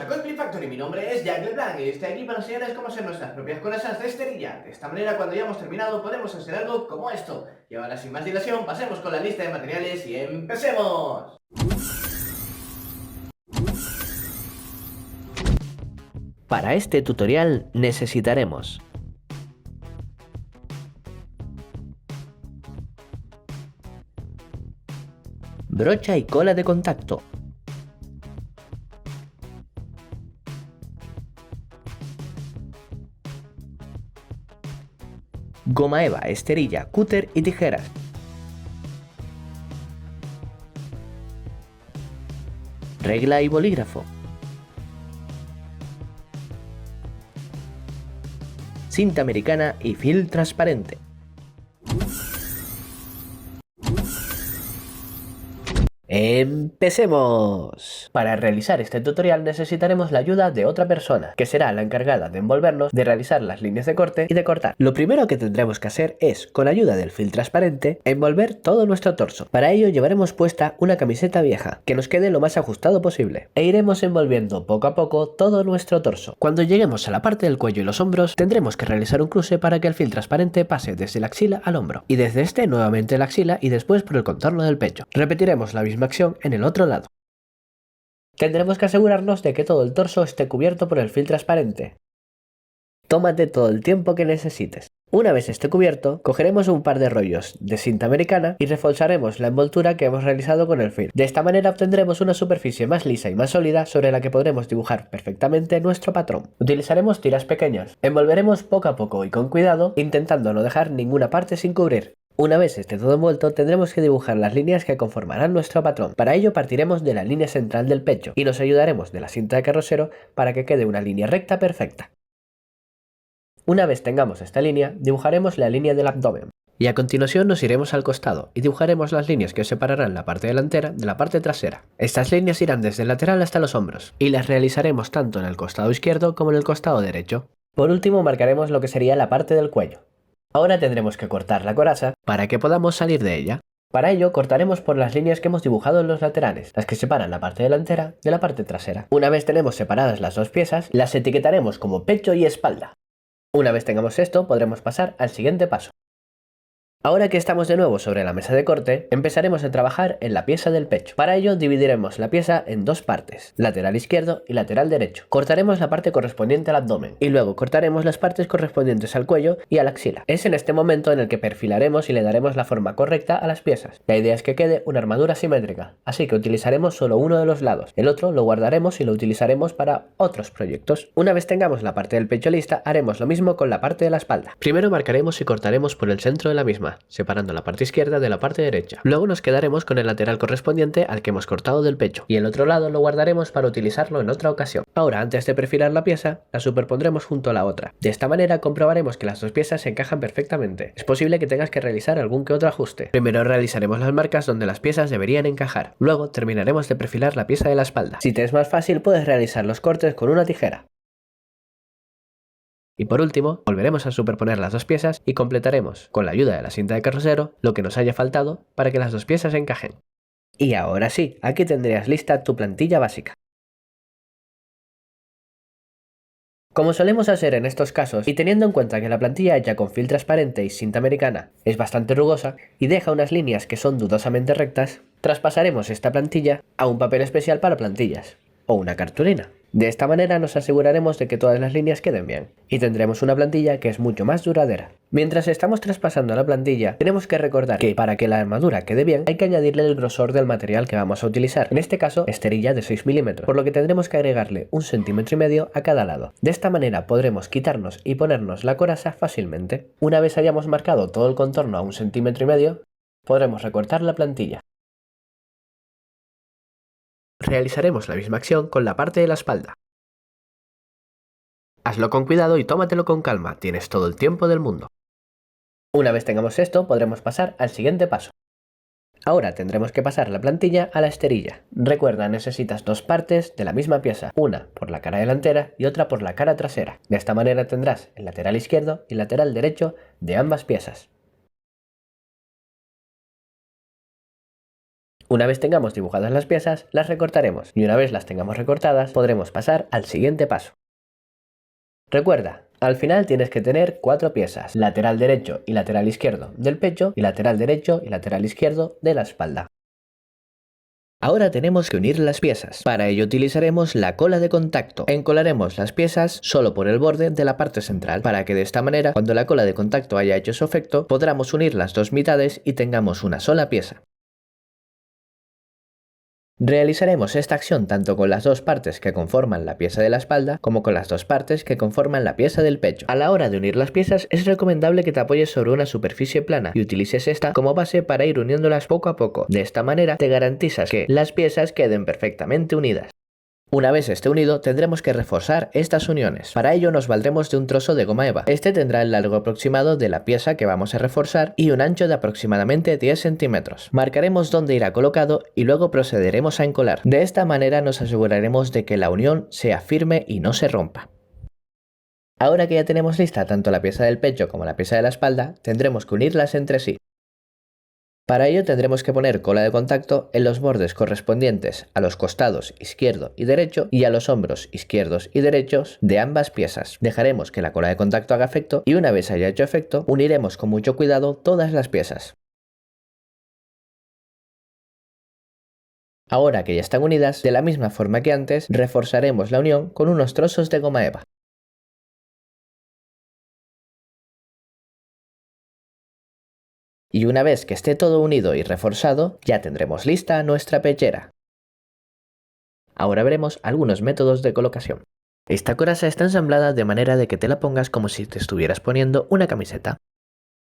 a Coldplay Factory, mi nombre es Jack LeBlanc y estoy aquí para enseñarles cómo hacer nuestras propias corazas de esterilla. De esta manera, cuando hayamos terminado, podemos hacer algo como esto. Y ahora, sin más dilación, pasemos con la lista de materiales y ¡empecemos! Para este tutorial necesitaremos brocha y cola de contacto, goma eva, esterilla, cúter y tijeras, regla y bolígrafo, cinta americana y film transparente. ¡Empecemos! Para realizar este tutorial necesitaremos la ayuda de otra persona, que será la encargada de envolvernos, de realizar las líneas de corte y de cortar. Lo primero que tendremos que hacer es, con ayuda del film transparente, envolver todo nuestro torso. Para ello llevaremos puesta una camiseta vieja, que nos quede lo más ajustado posible, e iremos envolviendo poco a poco todo nuestro torso. Cuando lleguemos a la parte del cuello y los hombros, tendremos que realizar un cruce para que el film transparente pase desde la axila al hombro, y desde este nuevamente la axila y después por el contorno del pecho. Repetiremos la misma acción en el otro lado. Tendremos que asegurarnos de que todo el torso esté cubierto por el film transparente. Tómate todo el tiempo que necesites. Una vez esté cubierto, cogeremos un par de rollos de cinta americana y reforzaremos la envoltura que hemos realizado con el film. De esta manera obtendremos una superficie más lisa y más sólida sobre la que podremos dibujar perfectamente nuestro patrón. Utilizaremos tiras pequeñas. Envolveremos poco a poco y con cuidado, intentando no dejar ninguna parte sin cubrir. Una vez esté todo envuelto, tendremos que dibujar las líneas que conformarán nuestro patrón. Para ello partiremos de la línea central del pecho y nos ayudaremos de la cinta de carrocero para que quede una línea recta perfecta. Una vez tengamos esta línea, dibujaremos la línea del abdomen. Y a continuación nos iremos al costado y dibujaremos las líneas que separarán la parte delantera de la parte trasera. Estas líneas irán desde el lateral hasta los hombros y las realizaremos tanto en el costado izquierdo como en el costado derecho. Por último marcaremos lo que sería la parte del cuello. Ahora tendremos que cortar la coraza para que podamos salir de ella. Para ello cortaremos por las líneas que hemos dibujado en los laterales, las que separan la parte delantera de la parte trasera. Una vez tenemos separadas las dos piezas, las etiquetaremos como pecho y espalda. Una vez tengamos esto, podremos pasar al siguiente paso. Ahora que estamos de nuevo sobre la mesa de corte, empezaremos a trabajar en la pieza del pecho. Para ello dividiremos la pieza en dos partes, lateral izquierdo y lateral derecho. Cortaremos la parte correspondiente al abdomen y luego cortaremos las partes correspondientes al cuello y a la axila. Es en este momento en el que perfilaremos y le daremos la forma correcta a las piezas. La idea es que quede una armadura simétrica, así que utilizaremos solo uno de los lados. El otro lo guardaremos y lo utilizaremos para otros proyectos. Una vez tengamos la parte del pecho lista, haremos lo mismo con la parte de la espalda. Primero marcaremos y cortaremos por el centro de la misma, separando la parte izquierda de la parte derecha. Luego nos quedaremos con el lateral correspondiente al que hemos cortado del pecho, y el otro lado lo guardaremos para utilizarlo en otra ocasión. Ahora, antes de perfilar la pieza, la superpondremos junto a la otra. De esta manera comprobaremos que las dos piezas se encajan perfectamente. Es posible que tengas que realizar algún que otro ajuste. Primero realizaremos las marcas donde las piezas deberían encajar. Luego terminaremos de perfilar la pieza de la espalda. Si te es más fácil, puedes realizar los cortes con una tijera. Y por último, volveremos a superponer las dos piezas y completaremos, con la ayuda de la cinta de carrocero, lo que nos haya faltado para que las dos piezas encajen. Y ahora sí, aquí tendrías lista tu plantilla básica. Como solemos hacer en estos casos, y teniendo en cuenta que la plantilla hecha con film transparente y cinta americana es bastante rugosa y deja unas líneas que son dudosamente rectas, traspasaremos esta plantilla a un papel especial para plantillas, o una cartulina. De esta manera nos aseguraremos de que todas las líneas queden bien, y tendremos una plantilla que es mucho más duradera. Mientras estamos traspasando la plantilla, tenemos que recordar que para que la armadura quede bien hay que añadirle el grosor del material que vamos a utilizar, en este caso esterilla de 6 milímetros, por lo que tendremos que agregarle 1,5 centímetros a cada lado. De esta manera podremos quitarnos y ponernos la coraza fácilmente. Una vez hayamos marcado todo el contorno a 1,5 centímetros, podremos recortar la plantilla. Realizaremos la misma acción con la parte de la espalda. Hazlo con cuidado y tómatelo con calma, tienes todo el tiempo del mundo. Una vez tengamos esto, podremos pasar al siguiente paso. Ahora tendremos que pasar la plantilla a la esterilla. Recuerda, necesitas dos partes de la misma pieza, una por la cara delantera y otra por la cara trasera. De esta manera tendrás el lateral izquierdo y el lateral derecho de ambas piezas. Una vez tengamos dibujadas las piezas, las recortaremos y una vez las tengamos recortadas, podremos pasar al siguiente paso. Recuerda, al final tienes que tener 4 piezas, lateral derecho y lateral izquierdo del pecho y lateral derecho y lateral izquierdo de la espalda. Ahora tenemos que unir las piezas. Para ello utilizaremos la cola de contacto. Encolaremos las piezas solo por el borde de la parte central, para que de esta manera, cuando la cola de contacto haya hecho su efecto, podamos unir las dos mitades y tengamos una sola pieza. Realizaremos esta acción tanto con las dos partes que conforman la pieza de la espalda como con las dos partes que conforman la pieza del pecho. A la hora de unir las piezas es recomendable que te apoyes sobre una superficie plana y utilices esta como base para ir uniéndolas poco a poco. De esta manera te garantizas que las piezas queden perfectamente unidas. Una vez esté unido, tendremos que reforzar estas uniones. Para ello nos valdremos de un trozo de goma eva. Este tendrá el largo aproximado de la pieza que vamos a reforzar y un ancho de aproximadamente 10 centímetros. Marcaremos dónde irá colocado y luego procederemos a encolar. De esta manera nos aseguraremos de que la unión sea firme y no se rompa. Ahora que ya tenemos lista tanto la pieza del pecho como la pieza de la espalda, tendremos que unirlas entre sí. Para ello tendremos que poner cola de contacto en los bordes correspondientes a los costados izquierdo y derecho y a los hombros izquierdos y derechos de ambas piezas. Dejaremos que la cola de contacto haga efecto y una vez haya hecho efecto, uniremos con mucho cuidado todas las piezas. Ahora que ya están unidas, de la misma forma que antes, reforzaremos la unión con unos trozos de goma eva. Y una vez que esté todo unido y reforzado, ya tendremos lista nuestra pechera. Ahora veremos algunos métodos de colocación. Esta coraza está ensamblada de manera de que te la pongas como si te estuvieras poniendo una camiseta.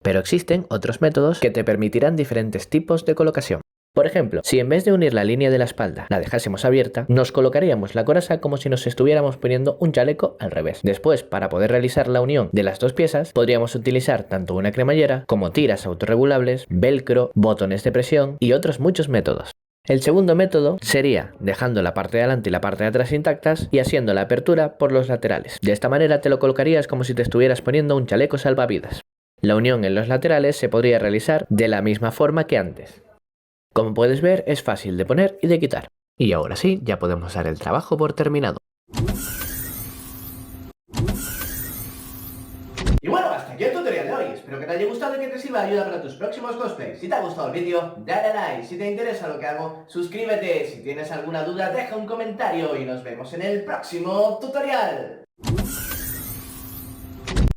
Pero existen otros métodos que te permitirán diferentes tipos de colocación. Por ejemplo, si en vez de unir la línea de la espalda la dejásemos abierta, nos colocaríamos la coraza como si nos estuviéramos poniendo un chaleco al revés. Después, para poder realizar la unión de las dos piezas, podríamos utilizar tanto una cremallera como tiras autorregulables, velcro, botones de presión y otros muchos métodos. El segundo método sería dejando la parte de adelante y la parte de atrás intactas y haciendo la apertura por los laterales. De esta manera te lo colocarías como si te estuvieras poniendo un chaleco salvavidas. La unión en los laterales se podría realizar de la misma forma que antes. Como puedes ver, es fácil de poner y de quitar. Y ahora sí, ya podemos dar el trabajo por terminado. Y bueno, hasta aquí el tutorial de hoy. Espero que te haya gustado y que te sirva de ayuda para tus próximos cosplays. Si te ha gustado el vídeo, dale a like. Si te interesa lo que hago, suscríbete. Si tienes alguna duda, deja un comentario y nos vemos en el próximo tutorial.